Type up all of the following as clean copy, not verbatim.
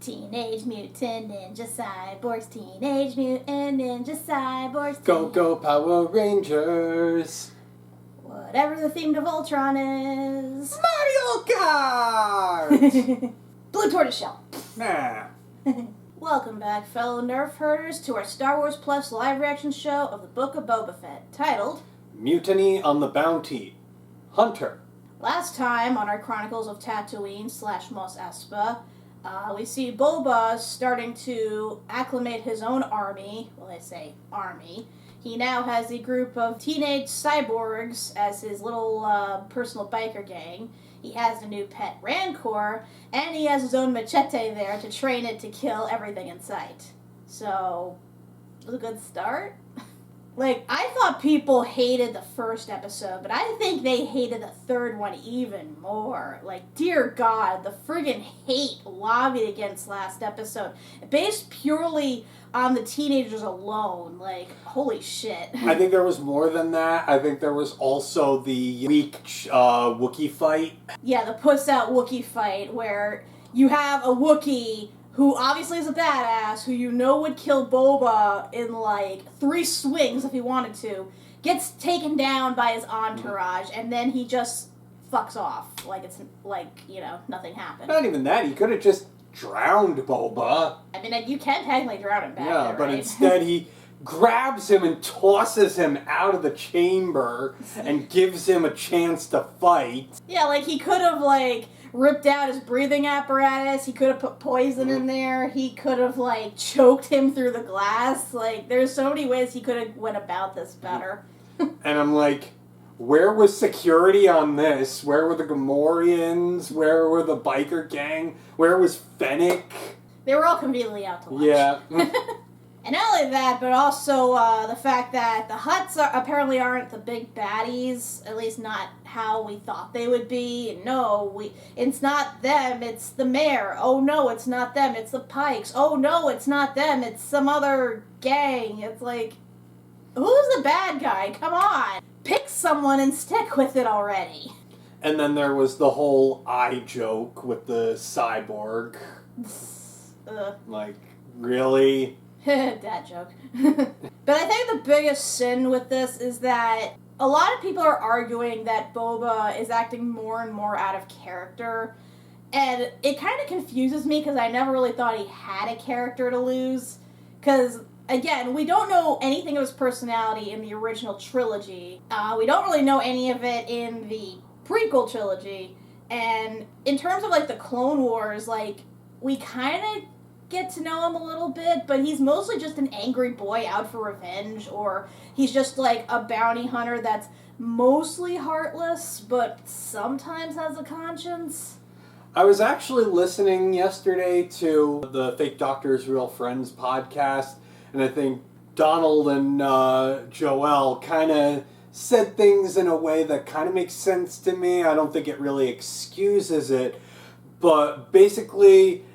Teenage Mutant Ninja Cyborgs, Teenage Mutant Ninja Cyborgs. Go Power Rangers. Whatever the theme of Ultron is. Mario Kart! Blue Tortoiseshell. Nah. Welcome back, fellow Nerf herders, to our Star Wars Plus live reaction show of the Book of Boba Fett, titled Mutiny on the Bounty. Hunter. Last time on our Chronicles of Tatooine / Mos Espa, we see Boba starting to acclimate his own army. Well, I say army. He now has a group of teenage cyborgs as his little personal biker gang. He has a new pet Rancor, and he has his own machete there to train it to kill everything in sight. So, it was a good start. Like, I thought people hated the first episode, but I think they hated the third one even more. Like, dear God, the friggin' hate lobbied against last episode, based purely on the teenagers alone. Like, holy shit. I think there was more than that. I think there was also the weak Wookiee fight. Yeah, the puss-out Wookiee fight, where you have a Wookiee who obviously is a badass, who you know would kill Boba in, like, 3 swings if he wanted to, gets taken down by his entourage, and then he just fucks off. Like, it's, like, you know, nothing happened. Not even that. He could have just drowned Boba. I mean, you can technically drown him back Yeah, there, but right? instead he grabs him and tosses him out of the chamber and gives him a chance to fight. Yeah, like, he could have, like, ripped out his breathing apparatus. He could have put poison in there. He could have, like, choked him through the glass. Like, there's so many ways he could have went about this better. And I'm like, where was security on this? Where were the Gamorreans? Where were the biker gang? Where was Fennec? They were all conveniently out to lunch. Yeah. And not only that, but also the fact that the Hutts apparently aren't the big baddies, at least not how we thought they would be. No, it's not them, it's the mayor. Oh no, it's not them, it's the Pikes. Oh no, it's not them, it's some other gang. It's like, who's the bad guy? Come on. Pick someone and stick with it already. And then there was the whole eye joke with the cyborg. Like, really? Dad joke. But I think the biggest sin with this is that a lot of people are arguing that Boba is acting more and more out of character. And it kind of confuses me because I never really thought he had a character to lose. Because, again, we don't know anything of his personality in the original trilogy. We don't really know any of it in the prequel trilogy. And in terms of, like, the Clone Wars, like, we kind of get to know him a little bit, but he's mostly just an angry boy out for revenge, or he's just like a bounty hunter that's mostly heartless, but sometimes has a conscience. I was actually listening yesterday to the Fake Doctors Real Friends podcast, and I think Donald and Joel kind of said things in a way that kind of makes sense to me. I don't think it really excuses it, but basically,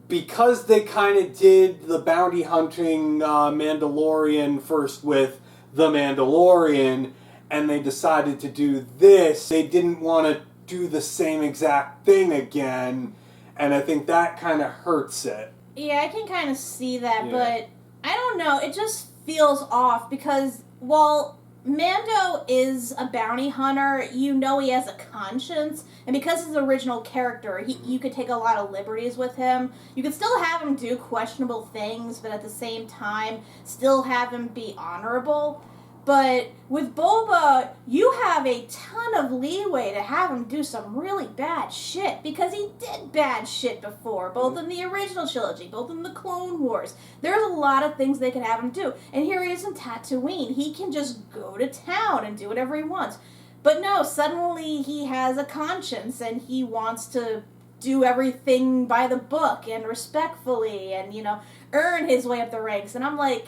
because they kind of did the bounty hunting Mandalorian first with the Mandalorian, and they decided to do this, they didn't want to do the same exact thing again, and I think that kind of hurts it. Yeah, I can kind of see that, but I don't know, it just feels off, because while Mando is a bounty hunter, you know he has a conscience, and because he's an original character, you could take a lot of liberties with him. You could still have him do questionable things, but at the same time, still have him be honorable. But with Boba, you have a ton of leeway to have him do some really bad shit, because he did bad shit before, both in the original trilogy, both in the Clone Wars. There's a lot of things they could have him do. And here he is in Tatooine. He can just go to town and do whatever he wants. But no, suddenly he has a conscience, and he wants to do everything by the book and respectfully and, you know, earn his way up the ranks. And I'm like,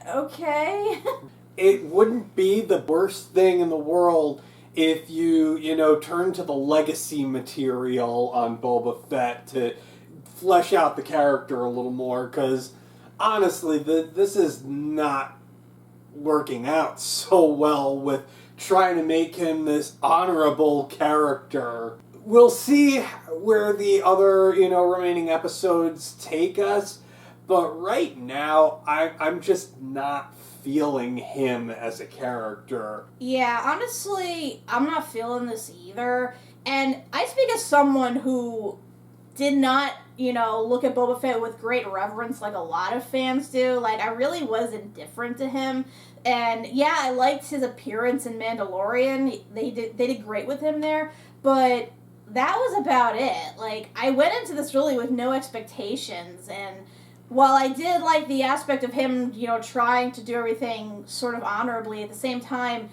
okay. It wouldn't be the worst thing in the world if you turn to the legacy material on Boba Fett to flesh out the character a little more, because honestly, this is not working out so well with trying to make him this honorable character we'll see where the other, remaining episodes take us. But right now, I'm just not feeling him as a character. Yeah, honestly, I'm not feeling this either. And I speak as someone who did not, look at Boba Fett with great reverence like a lot of fans do. Like, I really was indifferent to him. And yeah, I liked his appearance in Mandalorian. They did great with him there. But that was about it. Like, I went into this really with no expectations. And while I did like the aspect of him, trying to do everything sort of honorably, at the same time,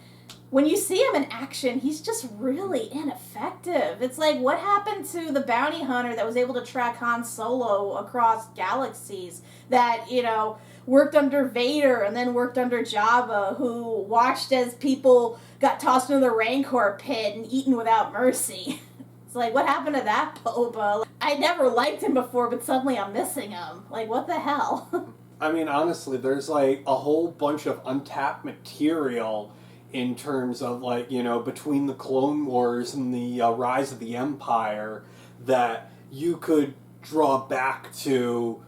when you see him in action, he's just really ineffective. It's like, what happened to the bounty hunter that was able to track Han Solo across galaxies, that, worked under Vader and then worked under Jabba, who watched as people got tossed into the Rancor pit and eaten without mercy? It's like, what happened to that Boba? I never liked him before, but suddenly I'm missing him. Like, what the hell? I mean, honestly, there's like a whole bunch of untapped material in terms of, like, between the Clone Wars and the rise of the Empire that you could draw back to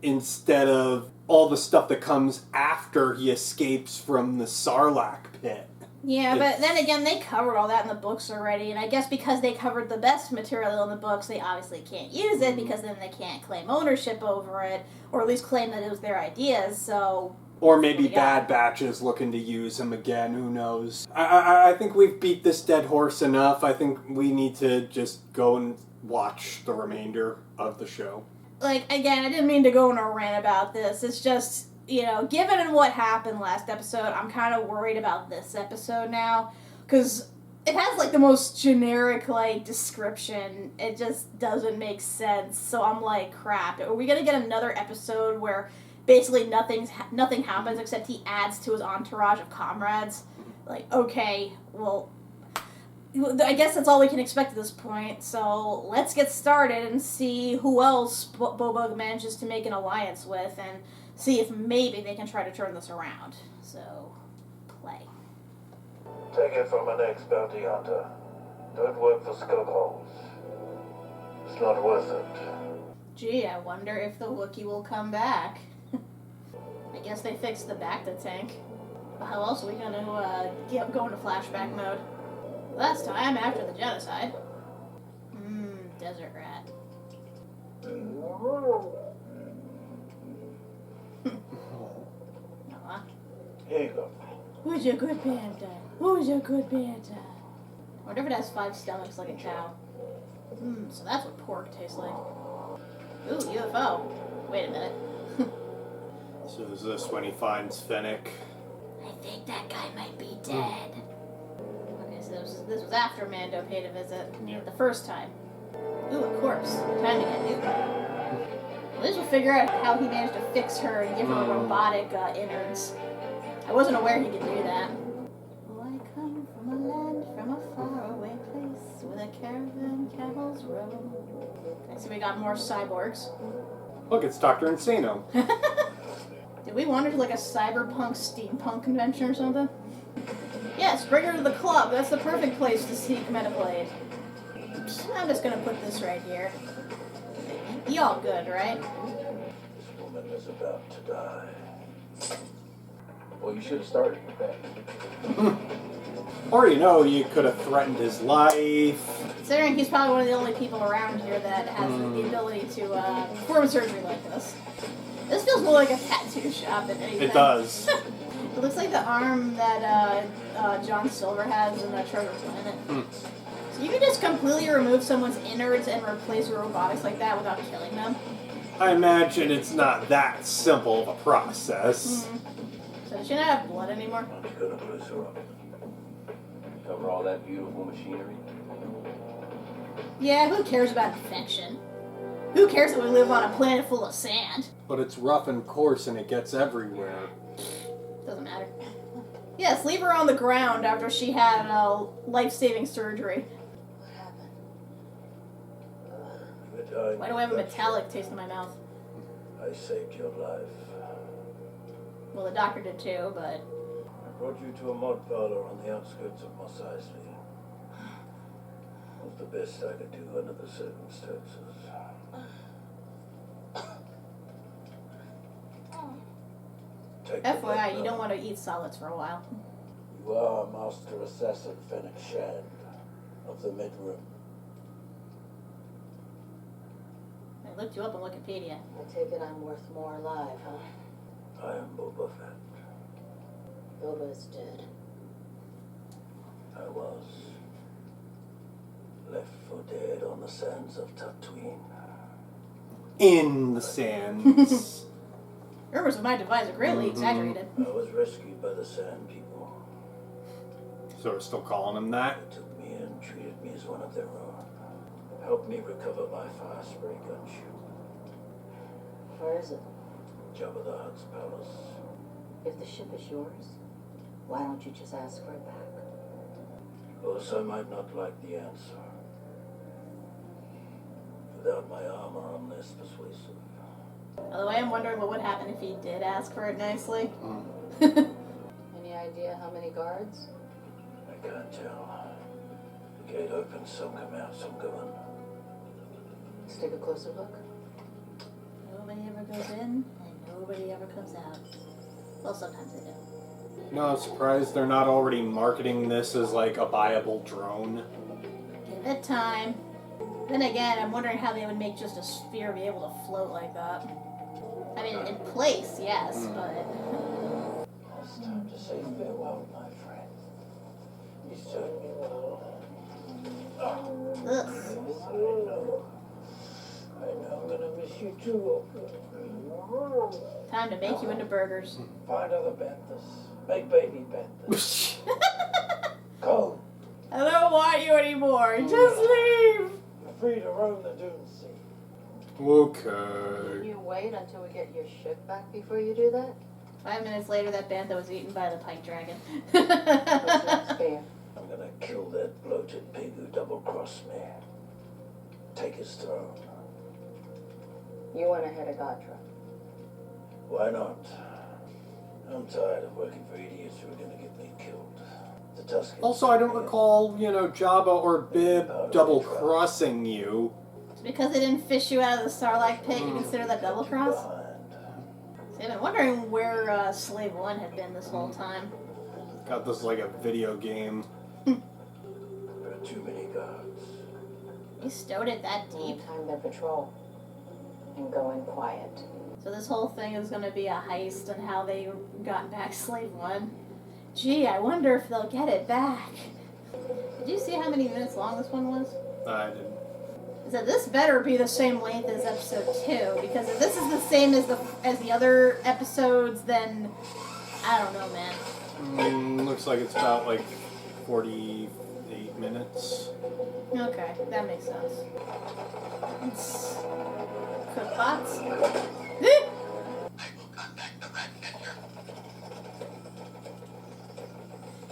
instead of all the stuff that comes after he escapes from the Sarlaac pit. Yeah, but then again, they covered all that in the books already, and I guess because they covered the best material in the books, they obviously can't use it, because then they can't claim ownership over it, or at least claim that it was their ideas, so... Or maybe Bad Batch is looking to use him again, who knows. I think we've beat this dead horse enough. I think we need to just go and watch the remainder of the show. Like, again, I didn't mean to go on a rant about this. It's just, given what happened last episode, I'm kind of worried about this episode now. Because it has, like, the most generic, like, description. It just doesn't make sense. So I'm like, crap. Are we going to get another episode where basically nothing happens except he adds to his entourage of comrades? Like, okay, well, I guess that's all we can expect at this point, so let's get started and see who else Boba manages to make an alliance with, and see if maybe they can try to turn this around. So, play. Take it from an ex-bounty hunter. Don't work for skugholes. It's not worth it. Gee, I wonder if the Wookiee will come back. I guess they fixed the Bacta tank. How else are we gonna go into flashback mode? Last time, after the genocide. Desert rat. Here you go. Who's your good panda? Who's your good panda? I wonder if it has 5 stomachs like a cow. So that's what pork tastes like. Ooh, UFO. Wait a minute. So is this when he finds Fennec? I think that guy might be dead. Okay, so this was after Mando paid a visit. Yeah. The first time. Ooh, a corpse. Time to get new. At least we'll figure out how he managed to fix her and give her robotic innards. I wasn't aware he could do that. Oh, I come from a land, from a faraway place, where the caravan camels roam. Okay, so we got more cyborgs. Look, it's Dr. Insano. Did we wander to like a cyberpunk steampunk convention or something? Yes, bring her to the club. That's the perfect place to seek Metablade. I'm just gonna put this right here. Y'all good, right? This woman is about to die. Well, you should have started with that. Or, you could have threatened his life. Considering he's probably one of the only people around here that has the ability to perform surgery like this. This feels more like a tattoo shop than anything. It does. It looks like the arm that John Silver has in Treasure Planet. So you can just completely remove someone's innards and replace with robotics like that without killing them? I imagine it's not that simple of a process. So does she not have blood anymore? I'm gonna bruise her up. Cover all that beautiful machinery. Yeah, who cares about infection? Who cares that we live on a planet full of sand? But it's rough and coarse and it gets everywhere. Doesn't matter. Yes, leave her on the ground after she had life-saving surgery. What happened? Why do I have a metallic taste in my mouth? I saved your life. Well, the doctor did too, but... I brought you to a mud parlor on the outskirts of Mos Eisley. I was the best I could do under the circumstances. Take the FYI, back you up. don't want to eat solids for a while. You are Master Assassin Fennec of the Midroom. I looked you up on Wikipedia. I take it I'm worth more alive, huh? I am Boba Fett. Boba's dead. I was left for dead on the sands of Tatooine. In the sands. Rumors of my demise are greatly exaggerated. I was rescued by the Sand People. So we're still calling him that? They took me in, treated me as one of their own. Helped me recover my fire spray gun shoe. Where is it? Jabba the Hutt's palace. If the ship is yours, why don't you just ask for it back? Because I might not like the answer. Without my armor, I'm less persuasive. Although I am wondering what would happen if he did ask for it nicely. Any idea how many guards? I can't tell. The gate opens, some come out, some go in. Let's take a closer look. Nobody ever goes in, and nobody ever comes out. Well, sometimes they do. No, I'm surprised they're not already marketing this as like a viable drone. Give it time. Then again, I'm wondering how they would make just a sphere be able to float like that. I mean, in place, yes, but... It's time to say farewell, my friend. You served me well. Ugh. Yes, I know I'm gonna miss you too. Time to make you into burgers. Find other panthers. Make baby panthers. Go. I don't want you anymore. Just leave. You're free to roam the Dune Sea. Okay. You wait until we get your ship back before you do that? 5 minutes later, that bantha was eaten by the pike dragon. What's next, Bear? I'm gonna kill that bloated pig who double-crossed me. Take his throne. You went ahead of Godra. Why not? I'm tired of working for idiots who are gonna get me killed. The Tuskens. Also, I don't recall, Jabba or Bib double-crossing you. It's because they didn't fish you out of the Sarlaac pit, you consider that double cross? Behind. See, I've been wondering where Slave 1 had been this whole time. Got this like a video game. There are too many guards. You stowed it that deep? Time their patrol. And go in quiet. So this whole thing is going to be a heist and how they got back Slave 1. Gee, I wonder if they'll get it back. Did you see how many minutes long this one was? I didn't. So this better be the same length as episode 2, because if this is the same as the other episodes, then I don't know, man. Looks like it's about like 48 minutes. Okay, that makes sense. It's cook pots.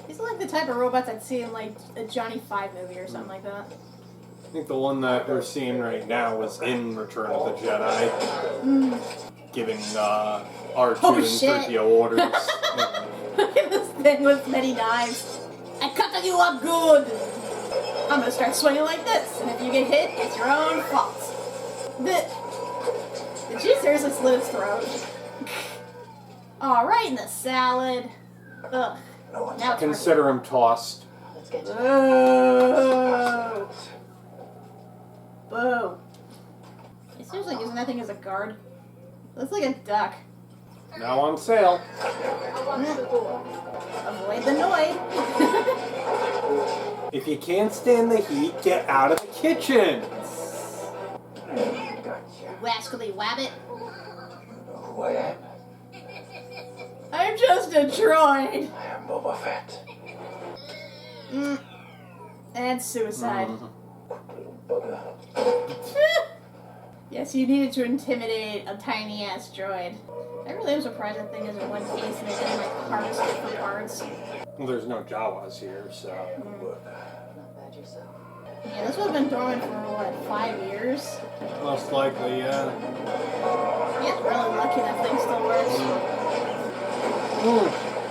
These are like the type of robots I'd see in like a Johnny 5 movie or something like that. I think the one that we're seeing right now was in Return of the Jedi. Giving R2 Oh, and shit. 3PO orders. Look at this thing with many knives. I cut you up good. I'm gonna start swinging like this, and if you get hit, it's your own fault. Did she seriously slit his throat? Alright, in the salad. Ugh. Now it's Consider him tossed. Let's get to Boo! Boo. He seriously using that thing as a guard? Looks like a duck. Now on sale. Avoid the noise. If you can't stand the heat, get out of the kitchen. Rascally wabbit. Who I am? I'm just a droid. I am Boba Fett. And suicide. Little bugger. Yes, you needed to intimidate a tiny ass droid. I really am surprised that thing is in one piece and they didn't like harvest it for parts. Well, there's no Jawas here, so. Not bad yourself. Yeah, this would have been dormant for what, 5 years? Most likely, yeah. Yeah, really lucky that thing still works.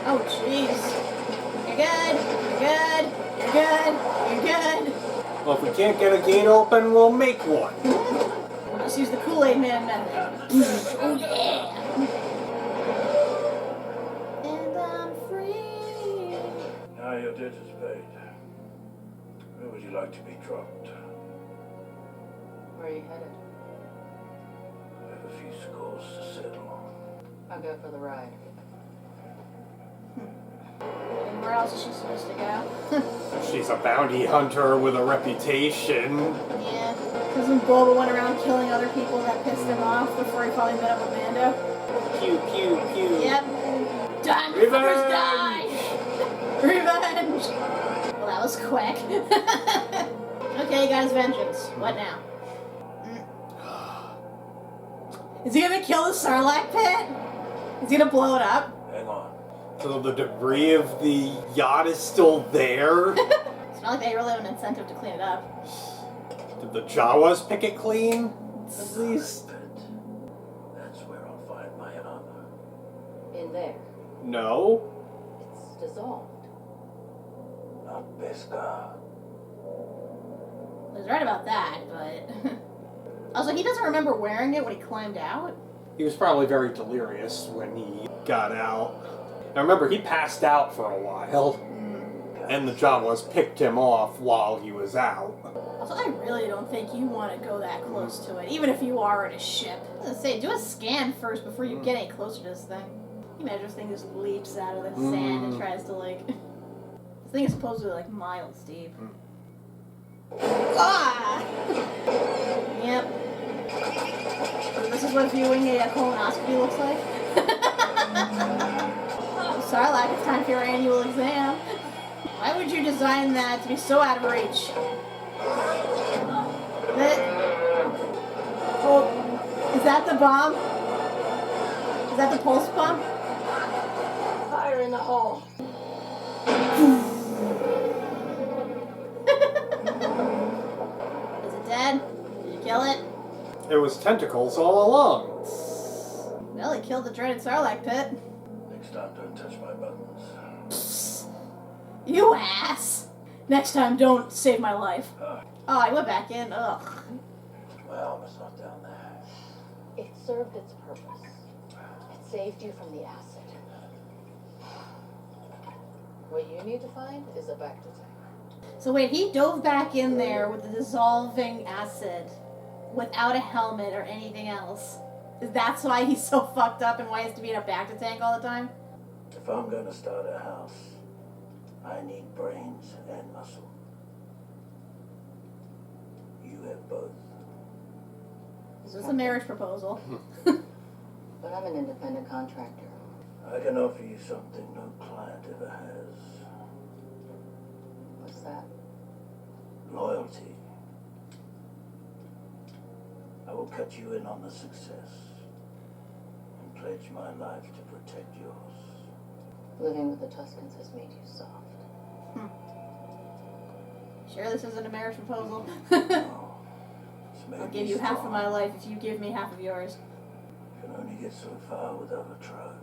Oh jeez. You're good. You're good. You're good. You're good. Well, if we can't get a gate open, we'll make one. We'll just use the Kool-Aid Man method. Oh yeah! And I'm free. Now your debt is paid. Where would you like to be dropped? Where are you headed? I have a few scores to settle. I'll go for the ride. Where else is she supposed to go? She's a bounty hunter with a reputation. Yeah. Because when Boba went around killing other people that pissed him off before he finally met up with Mando. Pew, pew, pew. Yep. Done! Revenge! Die! Revenge! Well, that was quick. Okay, he got his vengeance. What now? Is he gonna kill the Sarlaac pit? Is he gonna blow it up? Hang on. So the debris of the yacht is still there? It's not like they really have an incentive to clean it up. Did the Jawas pick it clean? At least. Pit. That's where I'll find my armor. In there. No. It's dissolved. Not Beskar. He's right about that, but... Also, he doesn't remember wearing it when he climbed out. He was probably very delirious when he got out. Now remember, he passed out for a while. And the Jawas picked him off while he was out. Also, I really don't think you want to go that close to it, even if you are in a ship. I was gonna say, do a scan first before you get any closer to this thing. Can you imagine this thing just leaps out of the sand and tries to, like... This thing is supposedly, like, miles deep. Ah! Yep. This is what viewing a colonoscopy looks like. Oh, Sarlaac, it's time for your annual exam. Why would you design that to be so out of reach? Oh, is that the bomb? Is that the pulse bomb? Fire in the hole. Is it dead? Did you kill it? It was tentacles all along. Well, he killed the dreaded Sarlaac pit. Next time, don't touch my buttons. You ass! Next time, don't save my life. Oh, I went back in. Ugh. My armor's not down there. It served its purpose. It saved you from the acid. What you need to find is a Bacta tank. So wait, he dove back in there with the dissolving acid without a helmet or anything else. That's why he's so fucked up and why he has to be in a Bacta tank all the time? If I'm going to start a house, I need brains and muscle. You have both. Is this a marriage proposal? But I'm an independent contractor. I can offer you something no client ever has. What's that? Loyalty. I will cut you in on the success and pledge my life to protect yours. Living with the Tuscans has made you soft. Sure this isn't a marriage proposal? No, it's made I'll me give you half of strong. my life if you give me half of yours. Can only get so far without a tribe.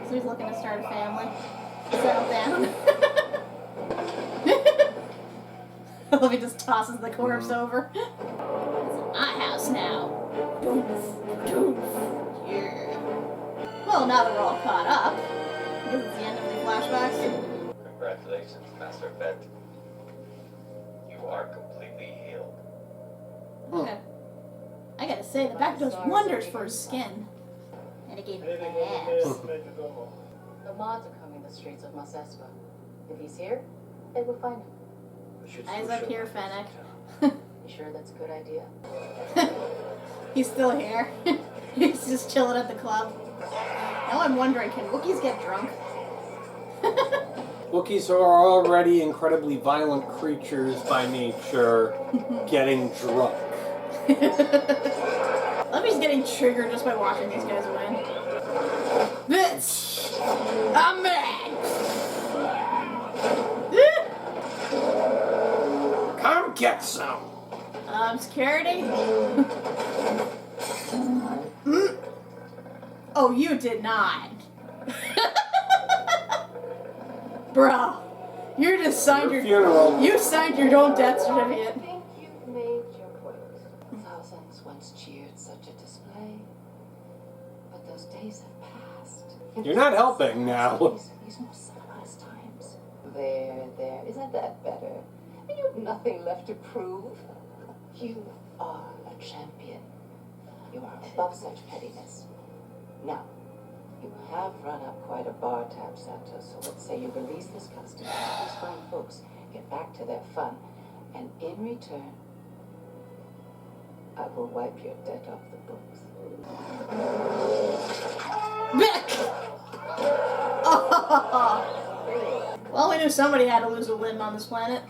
So he's looking to start a family. Settle down. I love he just tosses the corpse over. It's my house now. Doof, doof. Yeah. Well, now that we're all caught up, because it's the end of the flashbacks. Congratulations, Master Fett. You are completely healed. Okay. I gotta say, the back does wonders for his skin. And it gave me abs. The mods are coming to the streets of Masespa. If he's here, they will find him. Eyes up here, Fennec. You sure that's a good idea? He's still here. He's just chilling at the club. Now I'm wondering, can Wookiees get drunk? Wookiees are already incredibly violent creatures by nature, getting drunk. Lemmy's getting triggered just by watching these guys win. Bitch! I'm mad! Come get some! Security? Oh, you did not. Bro, You just signed your funeral. You signed your own death I certificate. think you've made your point. Thousands once cheered such a display, but those days have passed. You're not helping now. These more civilized times. There. Isn't that better? You have nothing left to prove. You are a champion. You are above such pettiness. Now, you have run up quite a bar tab, Santa, so let's say you release this customer, these fine folks get back to their fun, and in return, I will wipe your debt off the books. Well, we knew somebody had to lose a limb on this planet.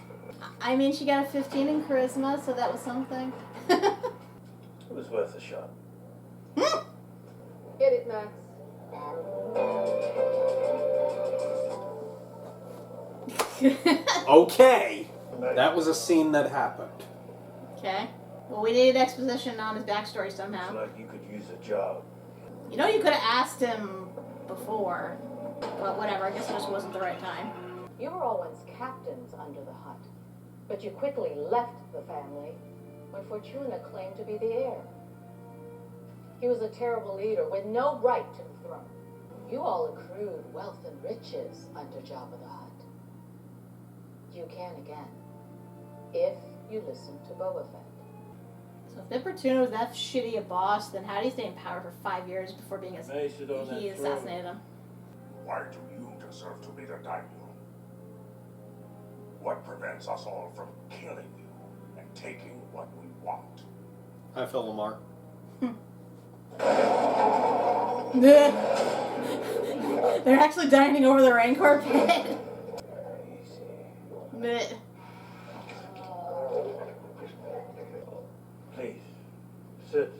I mean, she got a 15 in charisma, so that was something. It was worth a shot. Get it, Max. Okay. That was a scene that happened. Okay. Well, we needed exposition on his backstory It's somehow. like you could use a job. You know, you could have asked him before. But whatever, I guess it just wasn't the right time. You were all once captains under the Hutt, but you quickly left the family when Fortuna claimed to be the heir. He was a terrible leader with no right to the throne. You all accrued wealth and riches under Jabba the Hutt. You can again, if you listen to Boba Fett. So if Fortuna was that shitty a boss, then how do you stay in power for 5 years before being Based on that he throne. assassinated him? Why do you deserve to be the daimyo? What prevents us all from killing you and taking what we want? I feel Lamar. They're actually dining over the Rancor pit. Bleh. Please, sit.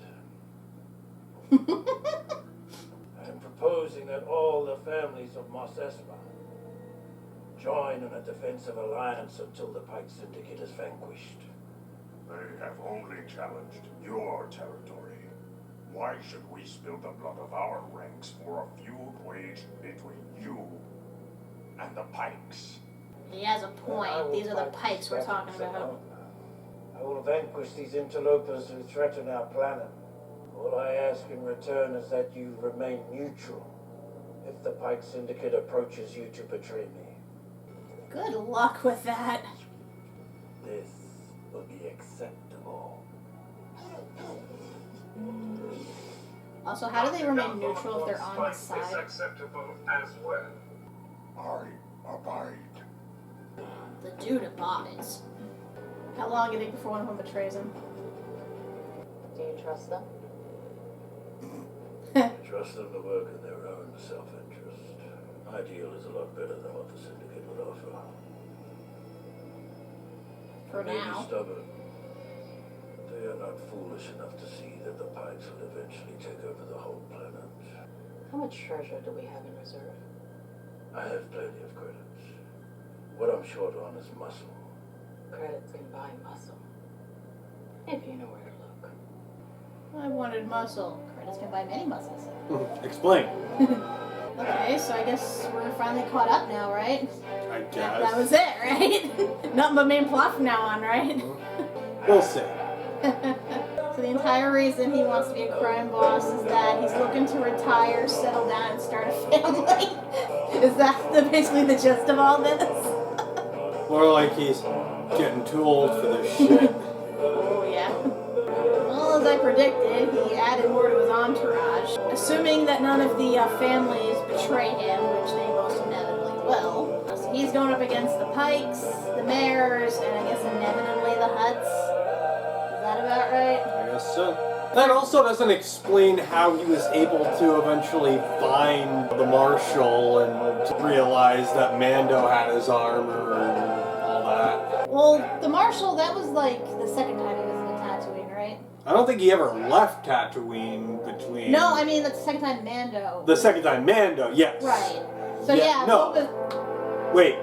I'm proposing that all the families of Mos Espa join in a defensive alliance until the Pike Syndicate is vanquished. They have only challenged your territory. Why should we spill the blood of our ranks for a feud waged between you and the Pikes? He has a point. I will These are the fight Pikes we're these talking battles about. alone. I will vanquish these interlopers who threaten our planet. All I ask in return is that you remain neutral if the Pike Syndicate approaches you to betray me. Good luck with that. This will be acceptable. Also, how do they remain neutral if they're on his side? acceptable as well. I abide. The dude abides. How long do you think before one of them betrays him? Do you trust them? I trust them to work in their own self-interest. My deal is a lot better than what the Syndicate would offer. For They may be now. stubborn, but they are not foolish enough to see that the Pikes will eventually take over the whole planet. How much treasure do we have in reserve? I have plenty of credits. What I'm short on is muscle. Credits can buy muscle. If you know where to look. I wanted muscle. Credits can buy many muscles. Explain. Okay, so I guess we're finally caught up now, right? I guess. That was it, right? Nothing but main plot from now on, right? We'll see. So the entire reason he wants to be a crime boss is that he's looking to retire, settle down, and start a family. Is that basically the gist of all this? More like he's getting too old for this shit. Oh, yeah. Well, as I predicted, he added more to his entourage. Assuming that none of the families betray him, which they most inevitably will. So he's going up against the Pikes, the Mares, and I guess inevitably the Hutts. Is that about right? I guess so. That also doesn't explain how he was able to eventually find the Marshal and realize that Mando had his armor and all that. Well, the Marshal, that was like the second time he visited Tatooine, right? I don't think he ever left Tatooine between... No, I mean, that's the second time Mando. The second time Mando, yes. Right. So Yeah, no. Wait,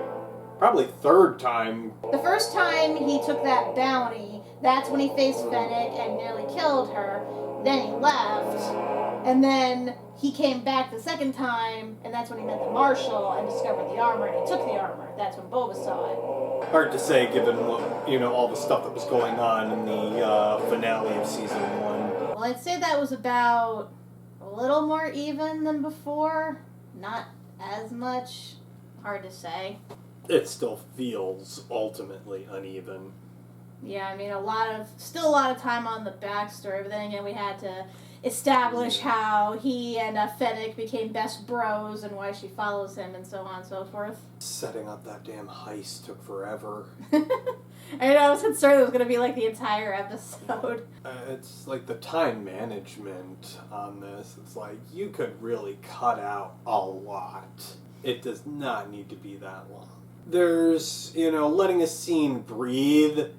probably third time. the first time he took that bounty, That's when he faced Fennec and nearly killed her. Then he left. And then he came back the second time, and that's when he met the Marshal and discovered the armor, and he took the armor. That's when Boba saw it. Hard to say, given what, all the stuff that was going on in the finale of season 1. Well, I'd say that was about a little more even than before. Not as much. Hard to say. It still feels ultimately uneven. Yeah, I mean, still a lot of time on the backstory, but then again, we had to establish how he and Fennec became best bros and why she follows him and so on and so forth. Setting up that damn heist took forever. I was concerned it was going to be like the entire episode. It's like the time management on this. It's like, you could really cut out a lot. It does not need to be that long. There's, letting a scene breathe,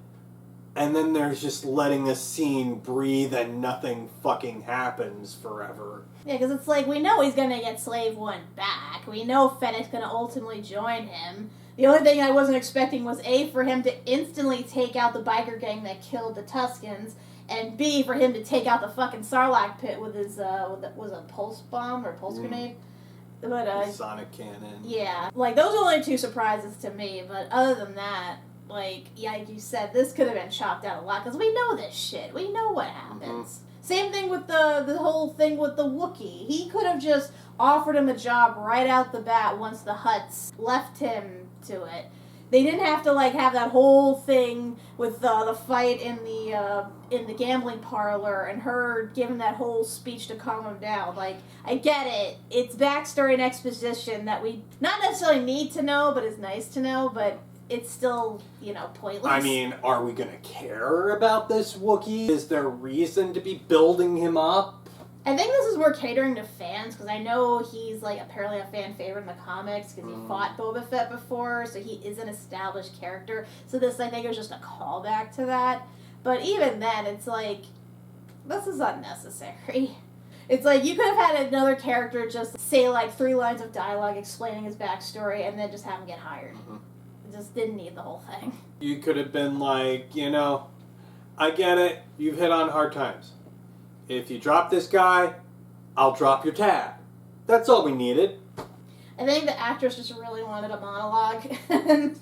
and then there's just letting a scene breathe and nothing fucking happens forever. Yeah, because it's like, we know he's going to get Slave One back. We know Fennec's going to ultimately join him. The only thing I wasn't expecting was A, for him to instantly take out the biker gang that killed the Tuskens, and B, for him to take out the fucking Sarlaac pit with his, was it a pulse bomb or pulse grenade? But, Sonic cannon. Yeah. Like, those are only two surprises to me, but other than that, like you said, this could have been chopped out a lot, because we know this shit. We know what happens. Same thing with the whole thing with the Wookiee. He could have just offered him a job right out the bat once the Hutts left him to it. They didn't have to have that whole thing with the fight in the gambling parlor and her giving that whole speech to calm him down. Like, I get it. It's backstory and exposition that we not necessarily need to know, but it's nice to know, but it's still, pointless. I mean, are we gonna care about this Wookiee? Is there reason to be building him up? I think this is more catering to fans, because I know he's, apparently a fan favorite in the comics, because he fought Boba Fett before, so he is an established character. So this, I think, is just a callback to that. But even then, it's like, this is unnecessary. It's like, you could have had another character just say, 3 lines of dialogue explaining his backstory, and then just have him get hired. It just didn't need the whole thing. You could have been like, I get it, you've hit on hard times. If you drop this guy, I'll drop your tab. That's all we needed. I think the actress just really wanted a monologue.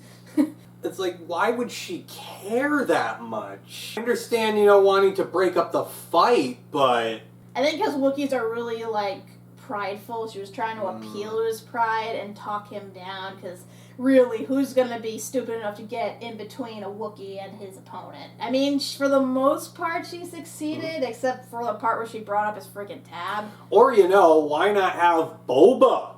It's like, why would she care that much? I understand, wanting to break up the fight, but... I think because Wookiees are really, prideful, she was trying to appeal to his pride and talk him down, because really, who's going to be stupid enough to get in between a Wookiee and his opponent? I mean, for the most part, she succeeded, except for the part where she brought up his freaking tab. Or, why not have Boba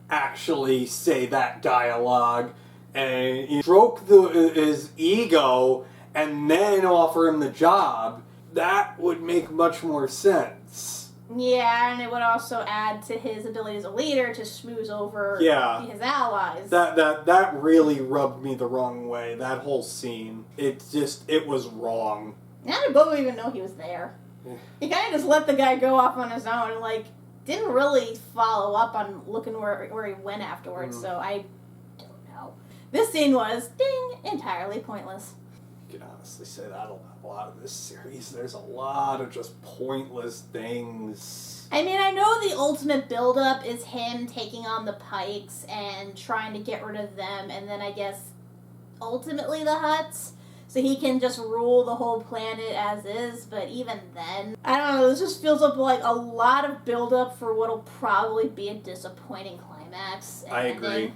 actually say that dialogue and stroke his ego and then offer him the job? That would make much more sense. Yeah, and it would also add to his ability as a leader to schmooze over his allies. That really rubbed me the wrong way, that whole scene. It was wrong. How did Boba even know he was there? He kind of just let the guy go off on his own and, didn't really follow up on looking where he went afterwards, so I don't know. This scene was, ding, entirely pointless. You can honestly say that about a lot of this series. There's a lot of just pointless things. I mean, I know the ultimate build-up is him taking on the Pikes and trying to get rid of them, and then I guess ultimately the Hutts, so he can just rule the whole planet as is, but even then, I don't know, this just feels like a lot of build-up for what'll probably be a disappointing climax. I agree.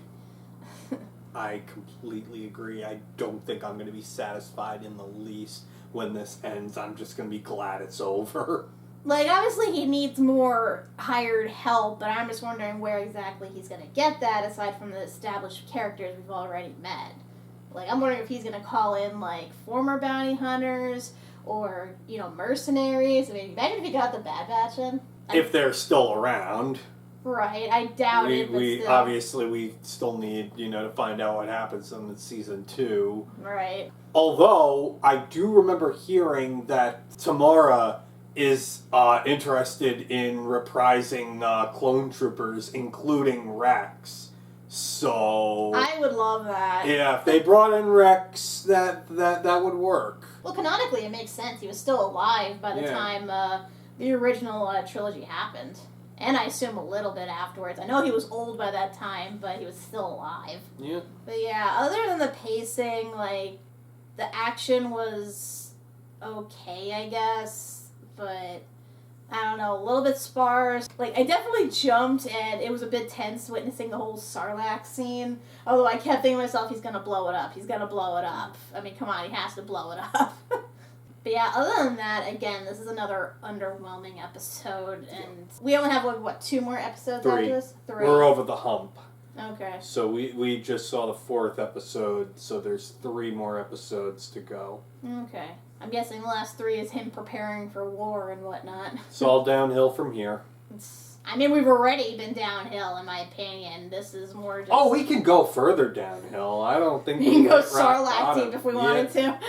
I completely agree. I don't think I'm going to be satisfied in the least when this ends. I'm just going to be glad it's over. Obviously he needs more hired help, but I'm just wondering where exactly he's going to get that, aside from the established characters we've already met. I'm wondering if he's going to call in, former bounty hunters, or, mercenaries. I mean, imagine if he got the Bad Batch in. If they're still around. Right, I doubt it, but still. Obviously, we still need, to find out what happens in Season 2. Right. Although, I do remember hearing that Tamara is interested in reprising Clone Troopers, including Rex. So... I would love that. Yeah, if they brought in Rex, that would work. Well, canonically, it makes sense. He was still alive by the time the original trilogy happened. And I assume a little bit afterwards. I know he was old by that time, but he was still alive. Yeah. But yeah, other than the pacing, like, the action was okay, I guess. But, I don't know, a little bit sparse. Like, I definitely jumped, and it was a bit tense witnessing the whole Sarlaac scene. Although I kept thinking to myself, he's gonna blow it up. He's gonna blow it up. I mean, come on, he has to blow it up. But yeah, other than that, again, this is another underwhelming episode, and we only have, what, 2 more episodes after this? 3. We're over the hump. Okay. So we just saw the 4th episode, so there's 3 more episodes to go. Okay. I'm guessing the last 3 is him preparing for war and whatnot. It's all downhill from here. I mean, we've already been downhill, in my opinion. This is more just... Oh, we can go further downhill. I don't think we can go hit rock Sarlaac bottom. deep if we wanted to.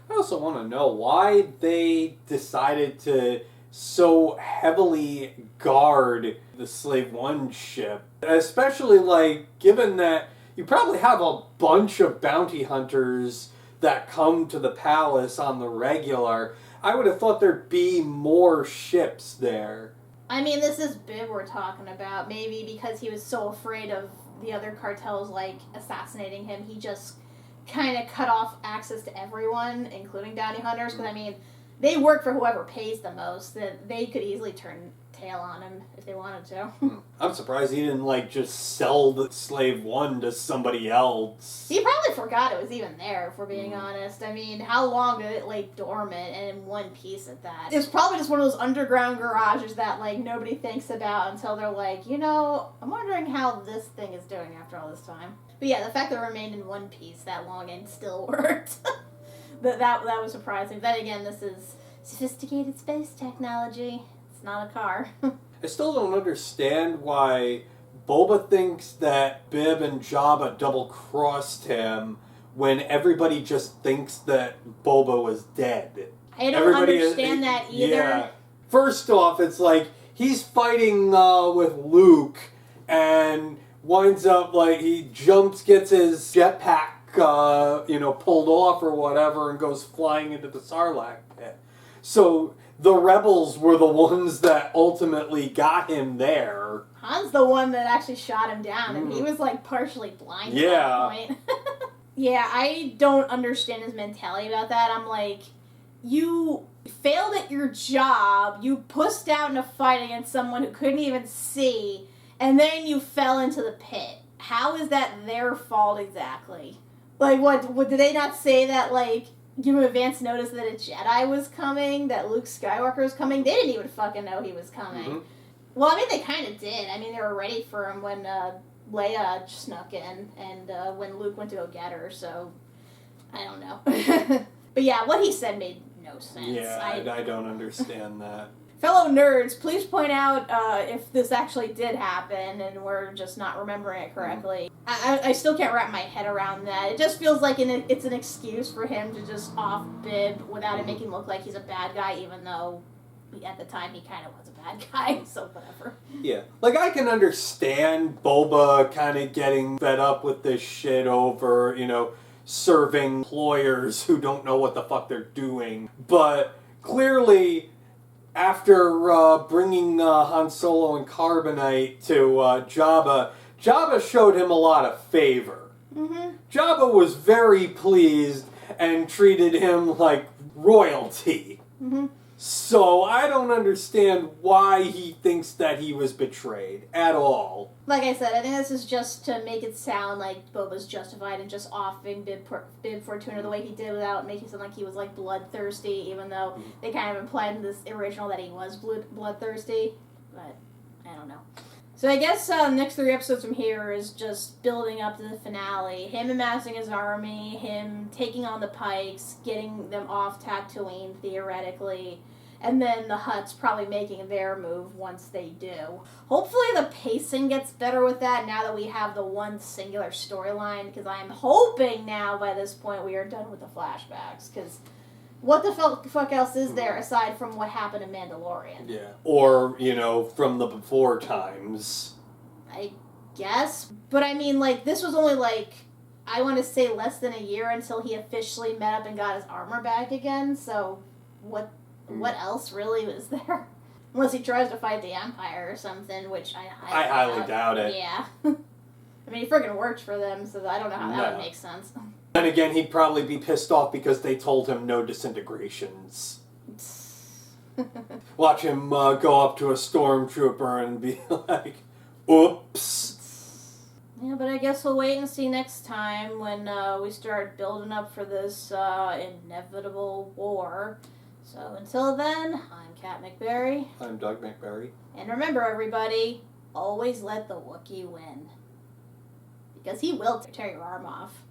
I also want to know why they decided to so heavily guard the Slave One ship. Especially, like, given that you probably have a bunch of bounty hunters that come to the palace on the regular. I would have thought there'd be more ships there. I mean, this is Bib we're talking about. Maybe because he was so afraid of the other cartels, like, assassinating him, he just kind of cut off access to everyone, including bounty hunters, because, I mean, they work for whoever pays the most. That they could easily turn tail on him if they wanted to. I'm surprised he didn't, like, just sell the Slave One to somebody else. He probably forgot it was even there, if we're being honest. I mean, how long did it lay dormant and in one piece at that? It was probably just one of those underground garages that, like, nobody thinks about until they're like, you know, I'm wondering how this thing is doing after all this time. But yeah, the fact that it remained in one piece that long and still worked, that was surprising. Then again, this is sophisticated space technology. It's not a car. I still don't understand why Boba thinks that Bib and Jabba double-crossed him when everybody just thinks that Boba was dead. I don't understand that either. Yeah. First off, it's like, he's fighting with Luke, and winds up, like, he jumps, gets his jetpack, pulled off or whatever, and goes flying into the Sarlaac pit. So the rebels were the ones that ultimately got him there. Han's the one that actually shot him down, and he was, like, partially blind at that point. Yeah, I don't understand his mentality about that. I'm like, you failed at your job, you pussed out in a fight against someone who couldn't even see, and then you fell into the pit. How is that their fault exactly? Like, what did they not say that, like, give him advance notice that a Jedi was coming, that Luke Skywalker was coming? They didn't even fucking know he was coming. Mm-hmm. Well, I mean, they kind of did. I mean, they were ready for him when Leia snuck in, and when Luke went to go get her, so I don't know. But yeah, what he said made no sense. Yeah, I don't understand that. Fellow nerds, please point out if this actually did happen and we're just not remembering it correctly. I still can't wrap my head around that. It just feels like it's an excuse for him to just off Bib without it making him look like he's a bad guy, even though at the time he kind of was a bad guy, so whatever. Yeah. Like, I can understand Boba kind of getting fed up with this shit over, serving employers who don't know what the fuck they're doing. But clearly, after bringing Han Solo and Carbonite to Jabba showed him a lot of favor. Mm-hmm. Jabba was very pleased and treated him like royalty. Mm-hmm. So I don't understand why he thinks that he was betrayed at all. Like I said, I think this is just to make it sound like Boba's justified in just offing Bib Fortuna the way he did without making it sound like he was, like, bloodthirsty, even though they kind of implied in this original that he was bloodthirsty. But I don't know. So I guess next 3 episodes from here is just building up to the finale. Him amassing his army, him taking on the Pikes, getting them off Tatooine, theoretically, and then the Hutts probably making their move once they do. Hopefully the pacing gets better with that now that we have the one singular storyline, because I'm hoping now by this point we are done with the flashbacks, because what the fuck else is there aside from what happened in Mandalorian? Yeah. Or, from the before times. I guess. But I mean, like, this was only, like, I want to say less than a year until he officially met up and got his armor back again, so what else really was there? Unless he tries to fight the Empire or something, which I highly doubt it. Yeah. I mean, he friggin' worked for them, so I don't know how that would make sense. Then again, he'd probably be pissed off because they told him no disintegrations. Watch him go up to a stormtrooper and be like, oops. Yeah, but I guess we'll wait and see next time when we start building up for this inevitable war. So until then, I'm Kat MacBerrie. I'm Doug MacBerrie. And remember, everybody, always let the Wookiee win. Because he will tear your arm off.